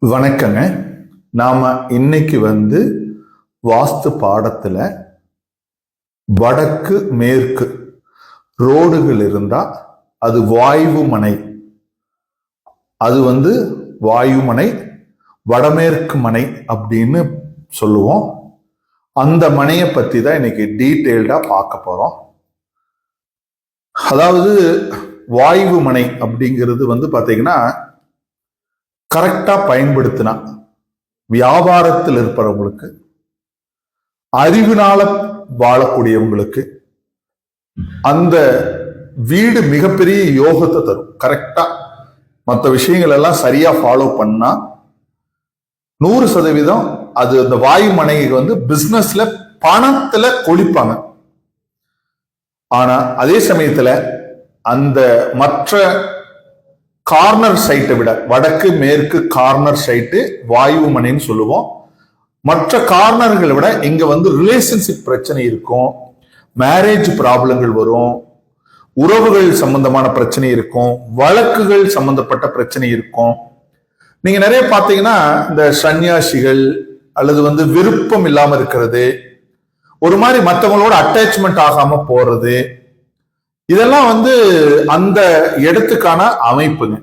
வணக்கங்க. நாம இன்னைக்கு வாஸ்து பாடத்துல வடக்கு மேற்கு ரோடுகள் இருந்தா அது வாயுமனை, அது வாயுமனை, வடமேற்கு மனை அப்படின்னு சொல்லுவோம். அந்த மனையை பத்தி தான் இன்னைக்கு டீட்டெயில்டா பார்க்க போறோம். அதாவது வாயுமனை அப்படிங்கிறது பாத்தீங்கன்னா கரெக்டா பயன்படுத்தினா வியாபாரத்தில் இருப்பவங்களுக்கு, அறிவினால வாழக்கூடியவங்களுக்கு அந்த வீடு மிகப்பெரிய யோகத்தை தரும். கரெக்டா மற்ற விஷயங்கள் எல்லாம் சரியா ஃபாலோ பண்ணா 100% அது அந்த வாயுமனை பிசினஸ்ல பணத்துல கொளிப்பாங்க. ஆனா அதே சமயத்துல அந்த மற்ற கார்னர் சைட்டை விட, வடக்கு மேற்கு கார்னர் சைட்டு வாயுமனைன்னு சொல்லுவோம். மற்ற கார்னர்களை விட இங்க ரிலேஷன்ஷிப் பிரச்சனை இருக்கும், மேரேஜ் ப்ராப்ளங்கள் வரும், உறவுகள் சம்பந்தமான பிரச்சனை இருக்கும், வழக்குகள் சம்பந்தப்பட்ட பிரச்சனை இருக்கும். நீங்க நிறைய பாத்தீங்கன்னா இந்த சன்னியாசிகள் அல்லது விருப்பம் இல்லாம இருக்கிறது, ஒரு மாதிரி மற்றவங்களோட அட்டாச்மெண்ட் ஆகாம போறது, இதெல்லாம் அந்த இடத்துக்கான அமைப்புங்க.